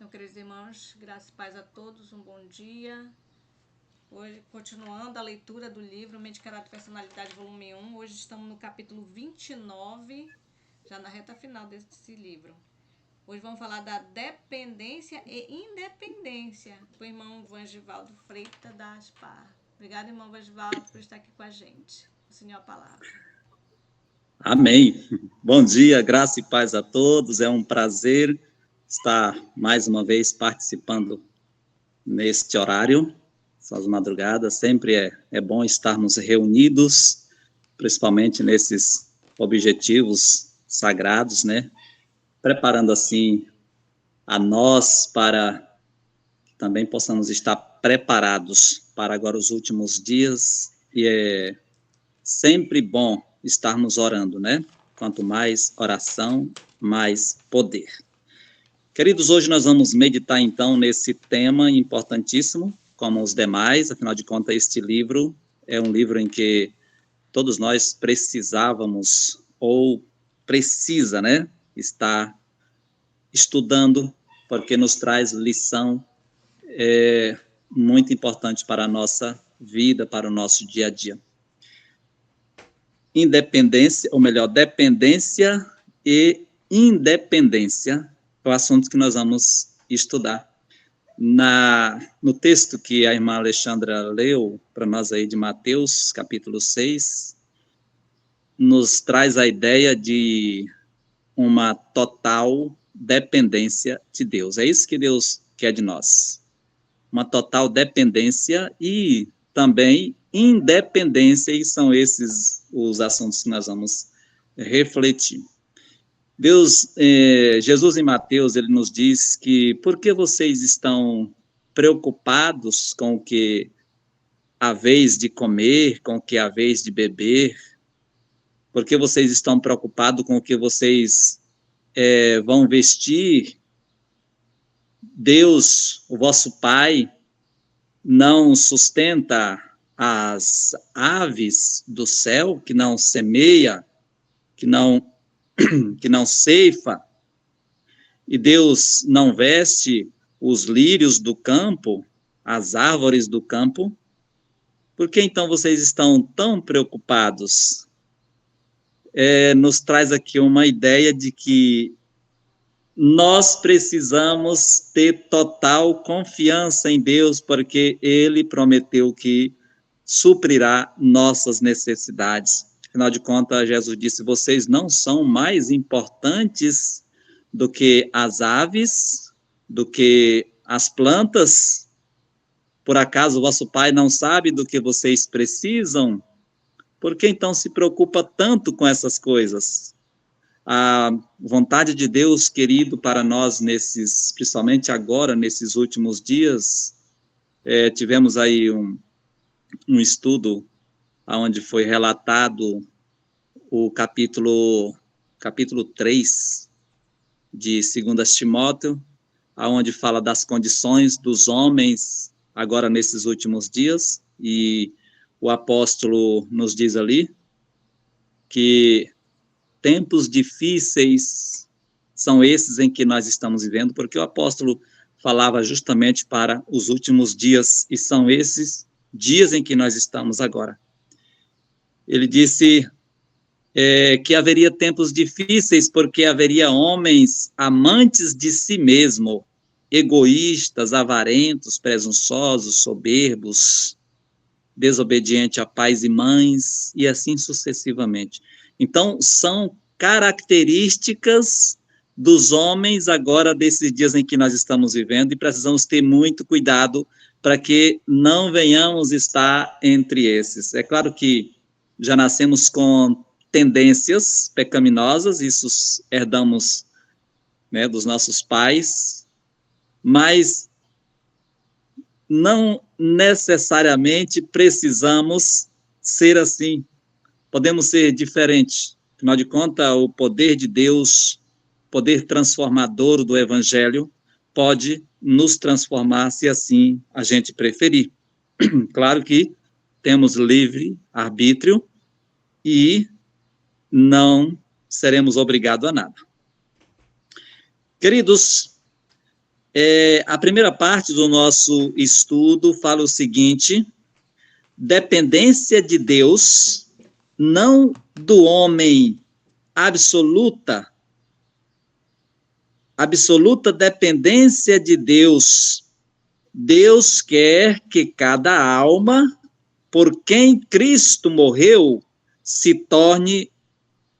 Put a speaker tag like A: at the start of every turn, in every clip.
A: Então, queridos irmãos, graças e paz a todos, um bom dia. Hoje, continuando a leitura do livro Mente, Caráter e Personalidade, volume 1. Hoje estamos no capítulo 29, já na reta final desse livro. Hoje vamos falar da dependência e independência, com o irmão Vangivaldo Freitas da Aspar. Obrigada, irmão Vangivaldo, por estar aqui com a gente. O Senhor, a palavra.
B: Amém. Bom dia, graça e paz a todos. É um prazer estar mais uma vez participando neste horário, essas madrugadas. Sempre é bom estarmos reunidos, principalmente nesses objetivos sagrados, né? Preparando assim a nós para que também possamos estar preparados para agora os últimos dias. E é sempre bom estarmos orando, né? Quanto mais oração, mais poder. Queridos, hoje nós vamos meditar então nesse tema importantíssimo, como os demais, afinal de contas este livro é um livro em que todos nós precisávamos ou precisa, né, estar estudando, porque nos traz lição muito importante para a nossa vida, para o nosso dia a dia. Independência, ou melhor, dependência e independência é o assunto que nós vamos estudar. No texto que a irmã Alexandra leu para nós aí de Mateus, capítulo 6, nos traz a ideia de uma total dependência de Deus. É isso que Deus quer de nós. Uma total dependência e também independência, e são esses os assuntos que nós vamos refletir. Jesus em Mateus, ele nos diz que por que vocês estão preocupados com o que há vez de comer, com o que há vez de beber? Por que vocês estão preocupados com o que vocês vão vestir? Deus, o vosso Pai, não sustenta as aves do céu, que não semeia, que não ceifa, e Deus não veste os lírios do campo, as árvores do campo? Por que então vocês estão tão preocupados? Nos traz aqui uma ideia de que nós precisamos ter total confiança em Deus, porque Ele prometeu que suprirá nossas necessidades. Afinal de contas, Jesus disse: vocês não são mais importantes do que as aves, do que as plantas? Por acaso o vosso Pai não sabe do que vocês precisam? Por que então se preocupa tanto com essas coisas? A vontade de Deus, querido, para nós, principalmente agora, nesses últimos dias, tivemos aí um estudo onde foi relatado o capítulo 3 de 2 Timóteo, onde fala das condições dos homens agora nesses últimos dias, e o apóstolo nos diz ali que tempos difíceis são esses em que nós estamos vivendo, porque o apóstolo falava justamente para os últimos dias, e são esses dias em que nós estamos agora. Ele disse que haveria tempos difíceis, porque haveria homens amantes de si mesmo, egoístas, avarentos, presunçosos, soberbos, desobedientes a pais e mães, e assim sucessivamente. Então, são características dos homens agora desses dias em que nós estamos vivendo, e precisamos ter muito cuidado para que não venhamos estar entre esses. É claro que já nascemos com tendências pecaminosas, isso herdamos, né, dos nossos pais, mas não necessariamente precisamos ser assim. Podemos ser diferentes. Afinal de contas, o poder de Deus, poder transformador do Evangelho, pode nos transformar se assim a gente preferir. Claro que temos livre arbítrio e não seremos obrigados a nada. Queridos, A primeira parte do nosso estudo fala o seguinte: dependência de Deus, não do homem absoluta dependência de Deus. Deus quer que cada alma, por quem Cristo morreu, se torne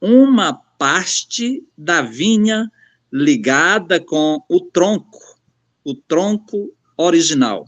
B: uma parte da vinha ligada com o tronco original.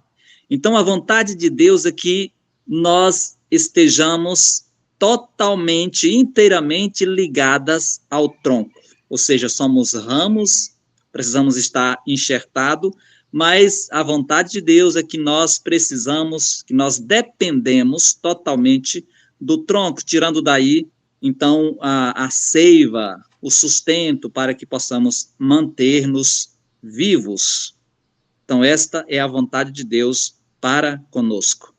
B: Então, a vontade de Deus é que nós estejamos totalmente, inteiramente ligadas ao tronco. Ou seja, somos ramos, precisamos estar enxertados, mas a vontade de Deus é que nós precisamos, que nós dependemos totalmente do tronco, tirando daí, então, a seiva, o sustento para que possamos manter-nos vivos. Então, esta é a vontade de Deus para conosco.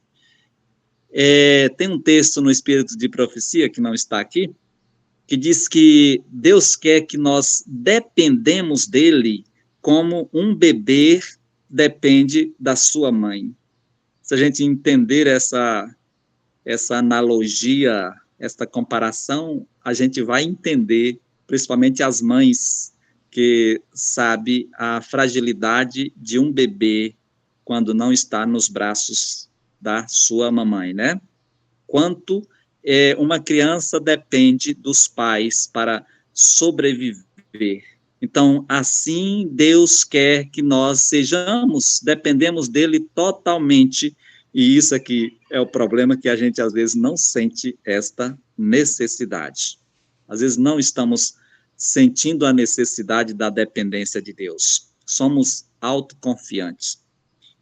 B: Tem um texto no Espírito de Profecia, que não está aqui, que diz que Deus quer que nós dependemos dele como um bebê depende da sua mãe. Se a gente entender essa analogia, esta comparação, a gente vai entender, principalmente as mães, que sabe a fragilidade de um bebê quando não está nos braços da sua mamãe, né? Quanto uma criança depende dos pais para sobreviver. Então, assim, Deus quer que nós sejamos, dependemos dele totalmente, e isso aqui é o problema, que a gente às vezes não sente esta necessidade. Às vezes não estamos sentindo a necessidade da dependência de Deus. Somos autoconfiantes.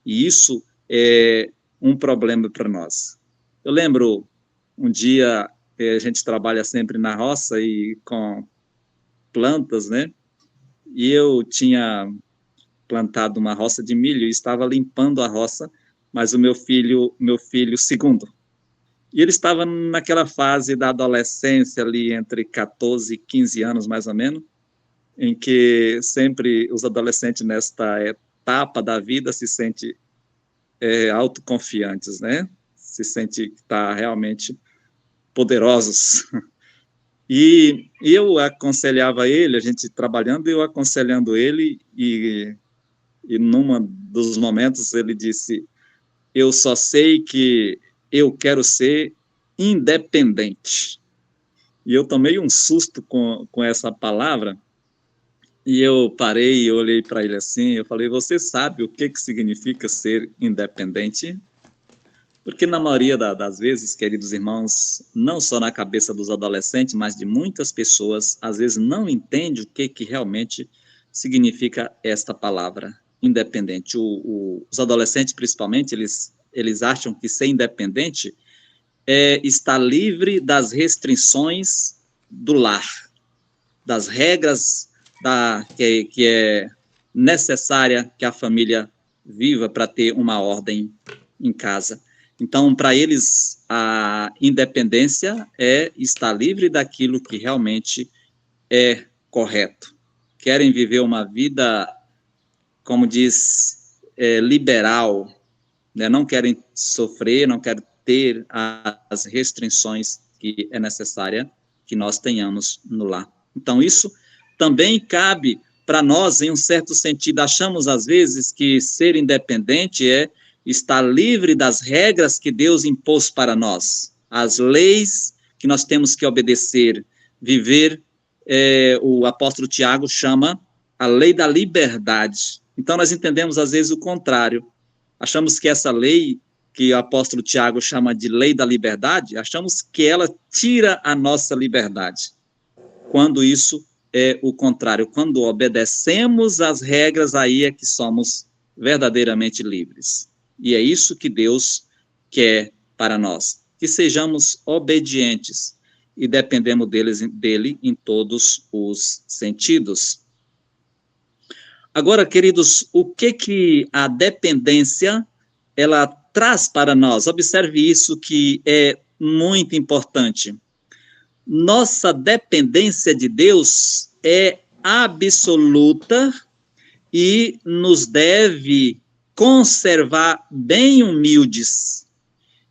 B: E isso é um problema para nós. Eu lembro, um dia, a gente trabalha sempre na roça e com plantas, né? E eu tinha plantado uma roça de milho e estava limpando a roça, mas o meu filho segundo, e ele estava naquela fase da adolescência ali, entre 14 e 15 anos, mais ou menos, em que sempre os adolescentes nesta etapa da vida se sentem autoconfiantes, né? Se sentem que está realmente poderosos. E eu aconselhava ele, a gente trabalhando, eu aconselhando ele, e num dos momentos ele disse: eu só sei que eu quero ser independente. E eu tomei um susto com essa palavra, e eu parei e olhei para ele assim, eu falei: você sabe o que significa ser independente? Porque na maioria das vezes, queridos irmãos, não só na cabeça dos adolescentes, mas de muitas pessoas, às vezes não entende o que realmente significa esta palavra, independente. Os adolescentes, principalmente, eles acham que ser independente é estar livre das restrições do lar, das regras que é necessária que a família viva para ter uma ordem em casa. Então, para eles, a independência é estar livre daquilo que realmente é correto. Querem viver uma vida, como diz, liberal, né? Não querem sofrer, não querem ter as restrições que é necessária que nós tenhamos no lar. Então, isso também cabe para nós, em um certo sentido. Achamos, às vezes, que ser independente é estar livre das regras que Deus impôs para nós, as leis que nós temos que obedecer, viver, o apóstolo Tiago chama a lei da liberdade. Então, nós entendemos, às vezes, o contrário. Achamos que essa lei, que o apóstolo Tiago chama de lei da liberdade, achamos que ela tira a nossa liberdade, quando isso é o contrário. Quando obedecemos às regras, aí é que somos verdadeiramente livres. E é isso que Deus quer para nós, que sejamos obedientes e dependemos dele em todos os sentidos. Agora, queridos, o que a dependência ela traz para nós? Observe isso, que é muito importante. Nossa dependência de Deus é absoluta e nos deve conservar bem humildes.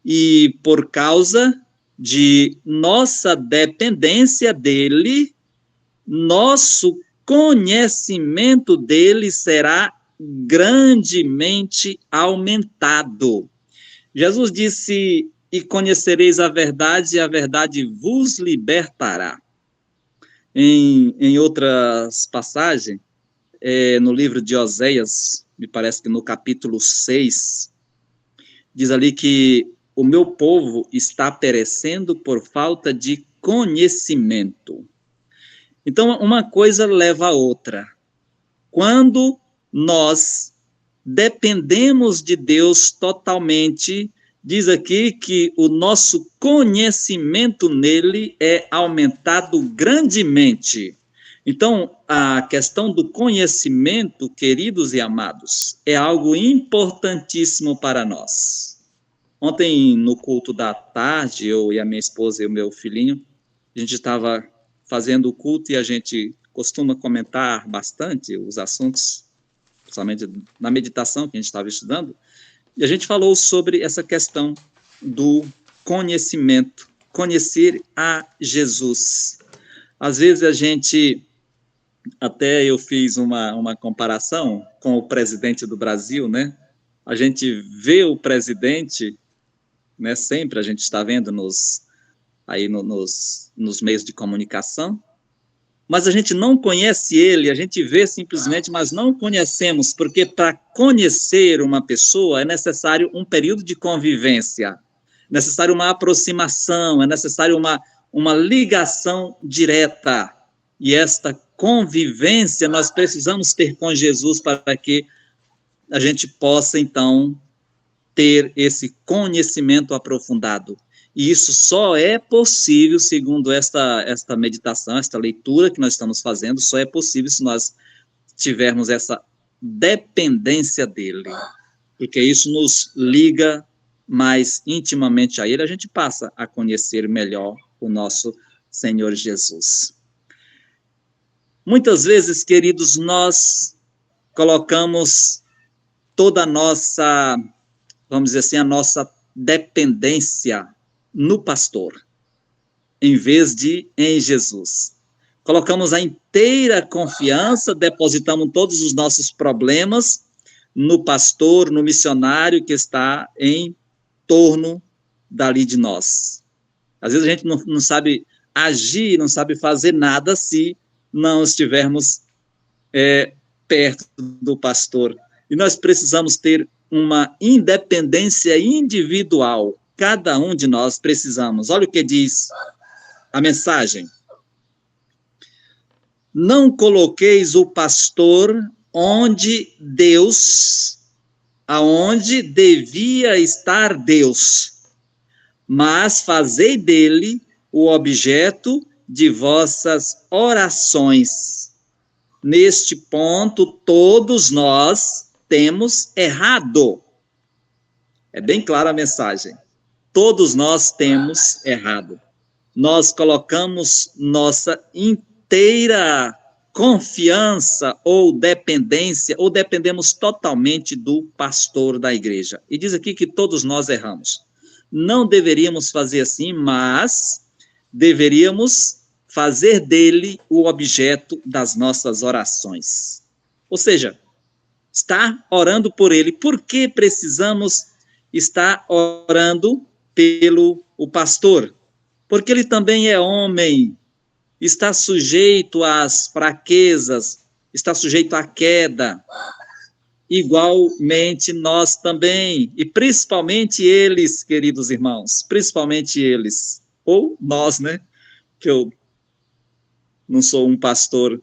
B: E por causa de nossa dependência dele, nosso conhecimento dele será grandemente aumentado. Jesus disse: e conhecereis a verdade, e a verdade vos libertará. Em outras passagens, no livro de Oséias, me parece que no capítulo 6, diz ali que o meu povo está perecendo por falta de conhecimento. Então, uma coisa leva a outra. Quando nós dependemos de Deus totalmente, diz aqui que o nosso conhecimento nele é aumentado grandemente. Então, a questão do conhecimento, queridos e amados, é algo importantíssimo para nós. Ontem, no culto da tarde, eu e a minha esposa e o meu filhinho, a gente estava fazendo o culto e a gente costuma comentar bastante os assuntos, principalmente na meditação que a gente estava estudando, e a gente falou sobre essa questão do conhecimento, conhecer a Jesus. Às vezes a gente, até eu fiz uma comparação com o presidente do Brasil, né? A gente vê o presidente, né? Sempre a gente está vendo nos meios de comunicação, mas a gente não conhece ele, a gente vê simplesmente, mas não conhecemos, porque para conhecer uma pessoa é necessário um período de convivência, é necessário uma aproximação, é necessário uma ligação direta, e esta convivência nós precisamos ter com Jesus para que a gente possa, então, ter esse conhecimento aprofundado. E isso só é possível, segundo esta meditação, esta leitura que nós estamos fazendo, só é possível se nós tivermos essa dependência dele. Porque isso nos liga mais intimamente a ele, a gente passa a conhecer melhor o nosso Senhor Jesus. Muitas vezes, queridos, nós colocamos toda a nossa, vamos dizer assim, a nossa dependência no pastor, em vez de em Jesus. Colocamos a inteira confiança, depositamos todos os nossos problemas no pastor, no missionário que está em torno dali de nós. Às vezes a gente não sabe agir, não sabe fazer nada se não estivermos perto do pastor. E nós precisamos ter uma independência individual. Cada um de nós precisamos. Olha o que diz a mensagem. Não coloqueis o pastor aonde devia estar Deus, mas fazei dele o objeto de vossas orações. Neste ponto, todos nós temos errado. É bem clara a mensagem. Todos nós temos errado. Nós colocamos nossa inteira confiança ou dependência, ou dependemos totalmente do pastor da igreja. E diz aqui que todos nós erramos. Não deveríamos fazer assim, mas deveríamos fazer dele o objeto das nossas orações. Ou seja, estar orando por ele. Por que precisamos estar orando pelo pastor? Porque ele também é homem, está sujeito às fraquezas, está sujeito à queda. Igualmente nós também, e principalmente eles, queridos irmãos, principalmente eles, ou nós, né, que eu não sou um pastor,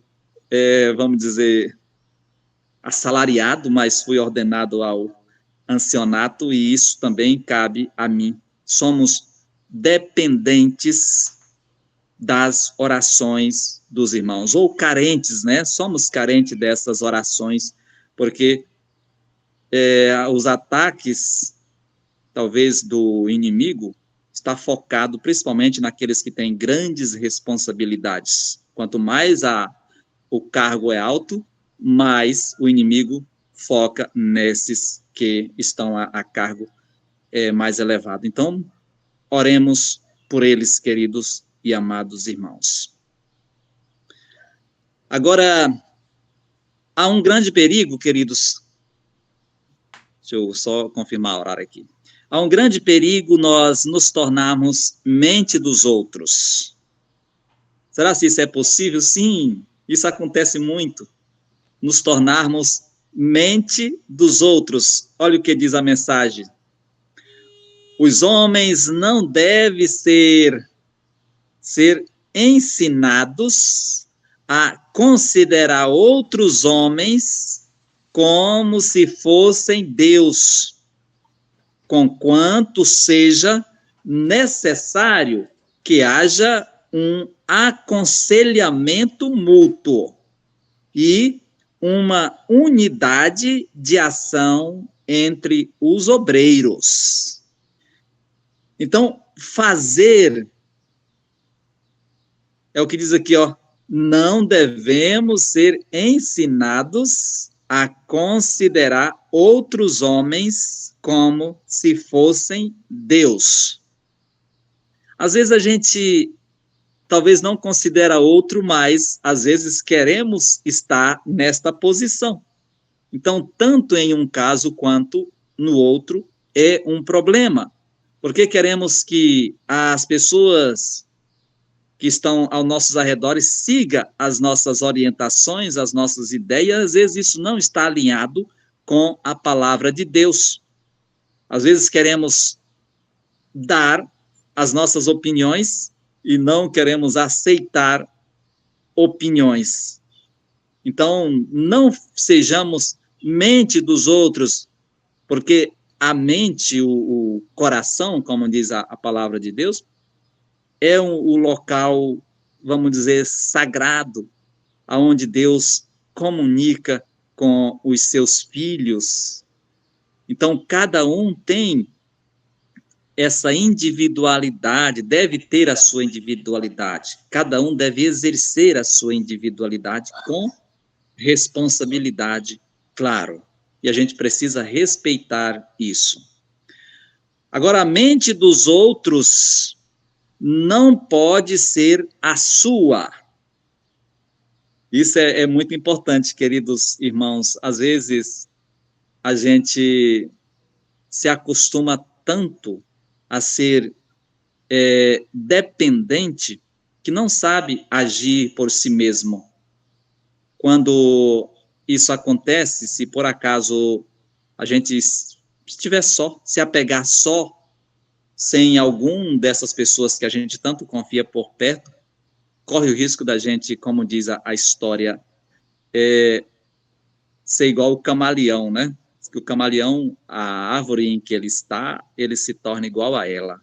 B: vamos dizer, assalariado, mas fui ordenado ao ancianato, e isso também cabe a mim. Somos dependentes das orações dos irmãos, ou carentes, né? Somos carentes dessas orações, porque os ataques, talvez, do inimigo, está focado principalmente naqueles que têm grandes responsabilidades. Quanto mais o cargo é alto, mas o inimigo foca nesses que estão a cargo mais elevado. Então, oremos por eles, queridos e amados irmãos. Agora, há um grande perigo, queridos. Deixa eu só confirmar o horário aqui. Há um grande perigo nós nos tornarmos mente dos outros. Será que isso é possível? Sim, isso acontece muito. Nos tornarmos mente dos outros. Olha o que diz a mensagem. Os homens não devem ser ensinados a considerar outros homens como se fossem Deus, conquanto seja necessário que haja um aconselhamento mútuo e uma unidade de ação entre os obreiros. Então, fazer, é o que diz aqui, ó, não devemos ser ensinados a considerar outros homens como se fossem Deus. Às vezes a gente talvez não considera outro, mas às vezes queremos estar nesta posição. Então, tanto em um caso quanto no outro é um problema, porque queremos que as pessoas que estão aos nossos arredores sigam as nossas orientações, as nossas ideias, às vezes isso não está alinhado com a palavra de Deus. Às vezes queremos dar as nossas opiniões e não queremos aceitar opiniões. Então, não sejamos mente dos outros, porque a mente, o coração, como diz a palavra de Deus, é o local, vamos dizer, sagrado, onde Deus comunica com os seus filhos. Então, cada um tem essa individualidade, deve ter a sua individualidade. Cada um deve exercer a sua individualidade com responsabilidade, claro. E a gente precisa respeitar isso. Agora, a mente dos outros não pode ser a sua. Isso é muito importante, queridos irmãos. Às vezes, a gente se acostuma tanto a ser dependente que não sabe agir por si mesmo. Quando isso acontece, se por acaso a gente estiver só, se apegar só, sem algum dessas pessoas que a gente tanto confia por perto, corre o risco da gente, como diz a história, ser igual o camaleão, né? Que o camaleão, a árvore em que ele está, ele se torna igual a ela.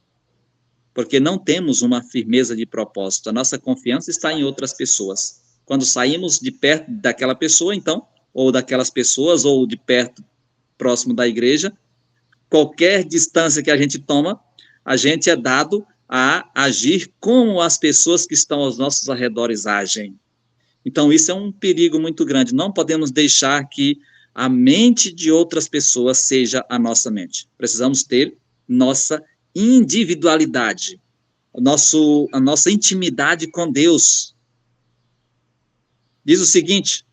B: Porque não temos uma firmeza de propósito. A nossa confiança está em outras pessoas. Quando saímos de perto daquela pessoa, então, ou daquelas pessoas, ou de perto, próximo da igreja, qualquer distância que a gente toma, a gente é dado a agir como as pessoas que estão aos nossos arredores agem. Então, isso é um perigo muito grande. Não podemos deixar que a mente de outras pessoas seja a nossa mente. Precisamos ter nossa individualidade, a nossa intimidade com Deus. Diz o seguinte: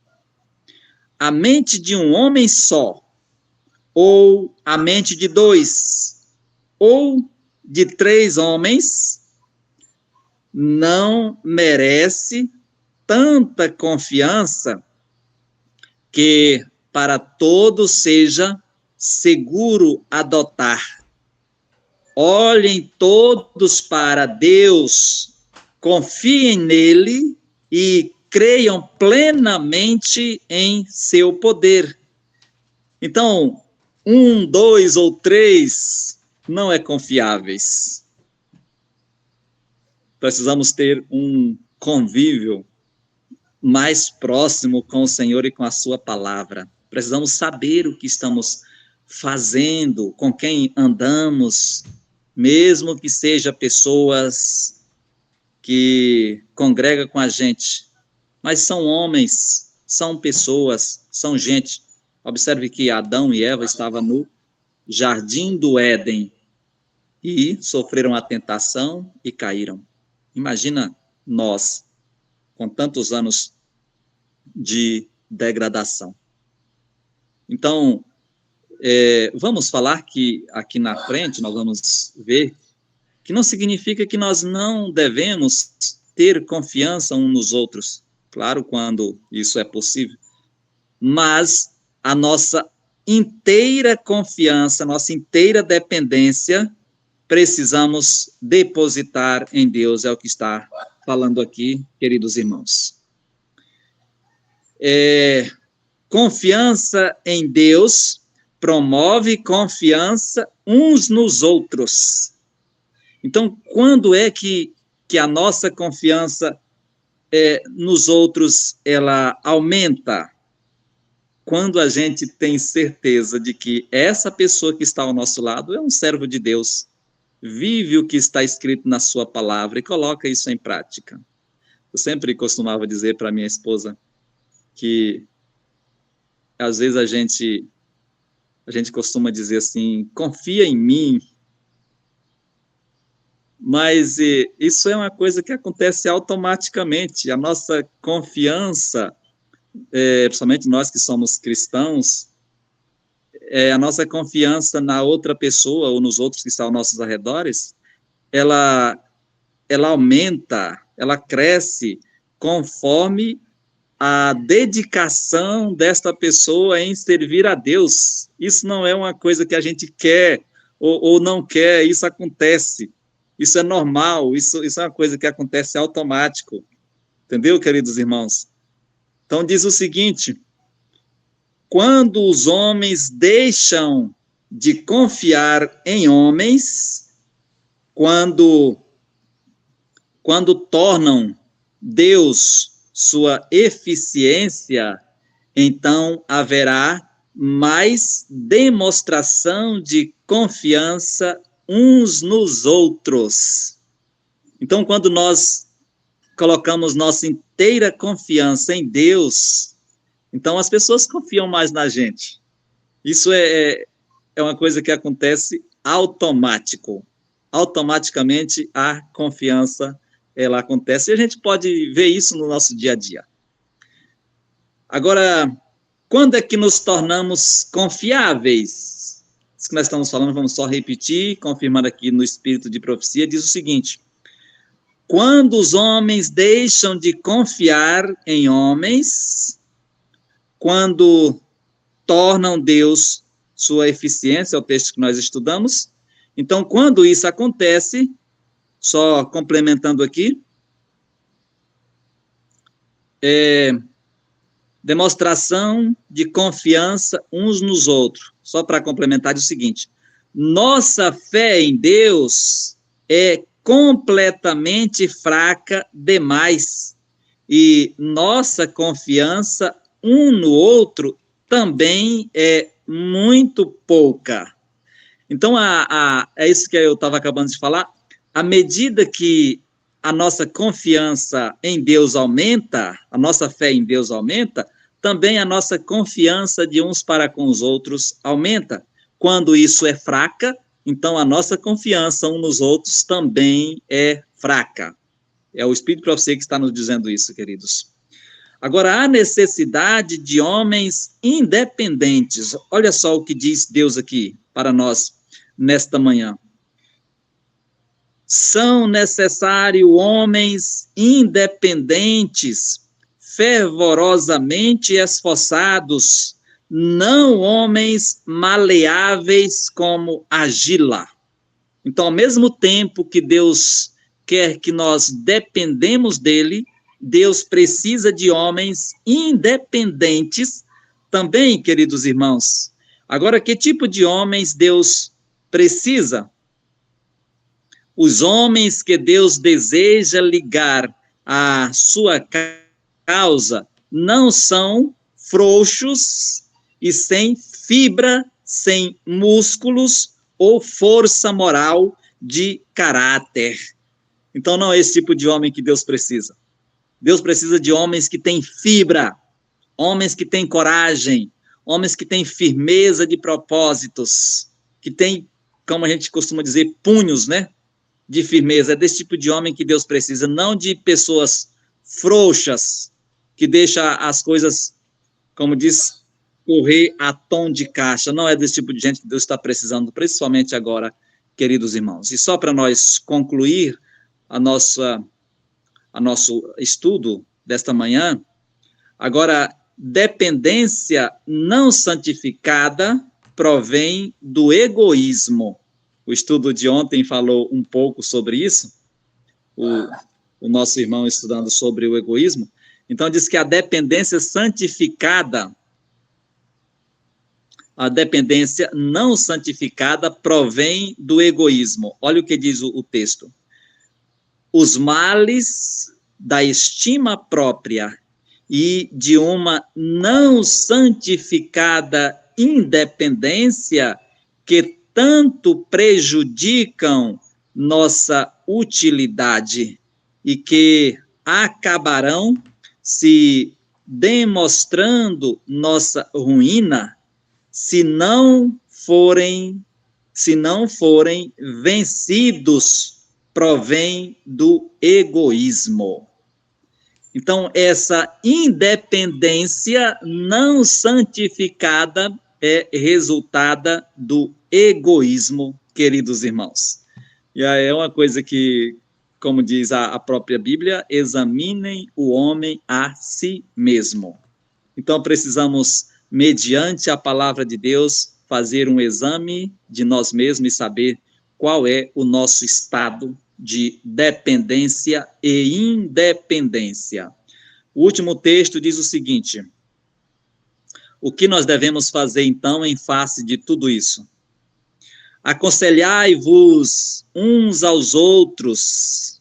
B: a mente de um homem só, ou a mente de dois, ou de 3 homens, não merece tanta confiança que para todos seja seguro adotar. Olhem todos para Deus, confiem nele e creiam plenamente em seu poder. Então, 1, 2 ou 3 não é confiáveis. Precisamos ter um convívio mais próximo com o Senhor e com a sua palavra. Precisamos saber o que estamos fazendo, com quem andamos, mesmo que seja pessoas que congregam com a gente, mas são homens, são pessoas, são gente. Observe que Adão e Eva estavam no jardim do Éden e sofreram a tentação e caíram. Imagina nós, com tantos anos de degradação. Então, vamos falar que aqui na frente nós vamos ver que não significa que nós não devemos ter confiança uns nos outros, claro, quando isso é possível, mas a nossa inteira confiança, nossa inteira dependência, precisamos depositar em Deus, é o que está falando aqui, queridos irmãos. Confiança em Deus promove confiança uns nos outros. Então, quando é que a nossa confiança nos outros, ela aumenta? Quando a gente tem certeza de que essa pessoa que está ao nosso lado é um servo de Deus, vive o que está escrito na sua palavra e coloca isso em prática. Eu sempre costumava dizer para minha esposa que, às vezes, a gente costuma dizer assim, confia em mim, mas isso é uma coisa que acontece automaticamente. A nossa confiança, principalmente nós que somos cristãos, a nossa confiança na outra pessoa ou nos outros que estão aos nossos arredores, ela aumenta, ela cresce conforme a dedicação desta pessoa em servir a Deus. Isso não é uma coisa que a gente quer ou não quer, isso acontece. Isso é normal, isso é uma coisa que acontece automático. Entendeu, queridos irmãos? Então, diz o seguinte: quando os homens deixam de confiar em homens, quando tornam Deus sua eficiência, então haverá mais demonstração de confiança uns nos outros. Então, quando nós colocamos nossa inteira confiança em Deus, então as pessoas confiam mais na gente. Isso é uma coisa que acontece automaticamente a confiança ela acontece, e a gente pode ver isso no nosso dia a dia. Agora, quando é que nos tornamos confiáveis? Isso que nós estamos falando, vamos só repetir, confirmando aqui no espírito de profecia, diz o seguinte: quando os homens deixam de confiar em homens, quando tornam Deus sua eficiência, é o texto que nós estudamos. Então, quando isso acontece, só complementando aqui, demonstração de confiança uns nos outros. Só para complementar, é o seguinte: nossa fé em Deus é completamente fraca demais, e nossa confiança um no outro também é muito pouca. Então, é isso que eu estava acabando de falar. À medida que a nossa confiança em Deus aumenta, a nossa fé em Deus aumenta, também a nossa confiança de uns para com os outros aumenta. Quando isso é fraca, então a nossa confiança uns nos outros também é fraca. É o Espírito de Profecia que está nos dizendo isso, queridos. Agora, há necessidade de homens independentes. Olha só o que diz Deus aqui para nós nesta manhã. São necessários homens independentes, fervorosamente esforçados, não homens maleáveis como Agila. Então, ao mesmo tempo que Deus quer que nós dependemos dele, Deus precisa de homens independentes também, queridos irmãos. Agora, que tipo de homens Deus precisa? Os homens que Deus deseja ligar à sua causa não são frouxos e sem fibra, sem músculos ou força moral de caráter. Então, não é esse tipo de homem que Deus precisa. Deus precisa de homens que têm fibra, homens que têm coragem, homens que têm firmeza de propósitos, que têm, como a gente costuma dizer, punhos, né, de firmeza. É desse tipo de homem que Deus precisa, não de pessoas frouxas, que deixam as coisas, como diz, correr a tom de caixa. Não é desse tipo de gente que Deus está precisando, principalmente agora, queridos irmãos. E só para nós concluir a nosso estudo desta manhã, agora, dependência não santificada provém do egoísmo. O estudo de ontem falou um pouco sobre isso, o nosso irmão estudando sobre o egoísmo. Então, diz que a dependência santificada, a dependência não santificada provém do egoísmo. Olha o que diz o texto. Os males da estima própria e de uma não santificada independência que tanto prejudicam nossa utilidade e que acabarão se demonstrando nossa ruína se não forem vencidos, provém do egoísmo. Então, essa independência não santificada é resultada do egoísmo, queridos irmãos. E aí é uma coisa que, como diz a própria Bíblia, examinem o homem a si mesmo. Então, precisamos, mediante a palavra de Deus, fazer um exame de nós mesmos e saber qual é o nosso estado de dependência e independência. O último texto diz o seguinte: o que nós devemos fazer, então, em face de tudo isso? Aconselhai-vos uns aos outros,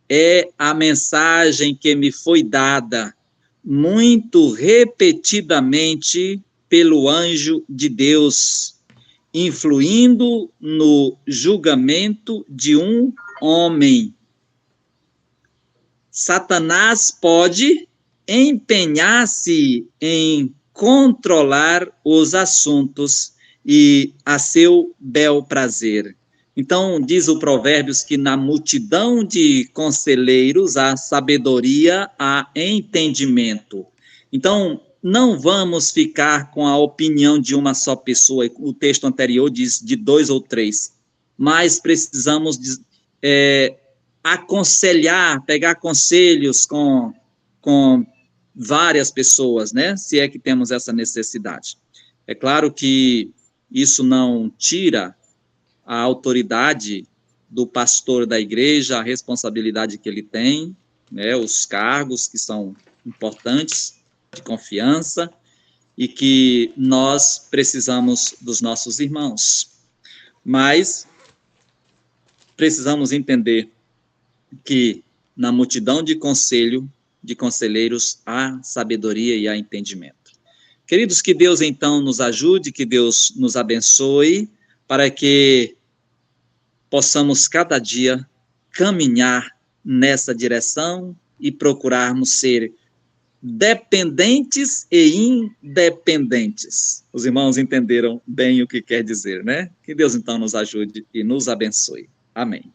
B: é a mensagem que me foi dada muito repetidamente pelo anjo de Deus, influindo no julgamento de um homem. Satanás pode empenhar-se em controlar os assuntos e a seu bel prazer. Então, diz o Provérbios que na multidão de conselheiros há sabedoria, há entendimento. Então, não vamos ficar com a opinião de uma só pessoa. O texto anterior diz de 2 ou 3. Mas precisamos aconselhar, pegar conselhos com várias pessoas, né? Se é que temos essa necessidade. É claro que isso não tira a autoridade do pastor da igreja, a responsabilidade que ele tem, né? Os cargos que são importantes, de confiança, e que nós precisamos dos nossos irmãos. Mas precisamos entender que na multidão de conselheiros há sabedoria e há entendimento. Queridos, que Deus então nos ajude, que Deus nos abençoe, para que possamos cada dia caminhar nessa direção e procurarmos ser dependentes e independentes. Os irmãos entenderam bem o que quer dizer, né? Que Deus então nos ajude e nos abençoe. Amém.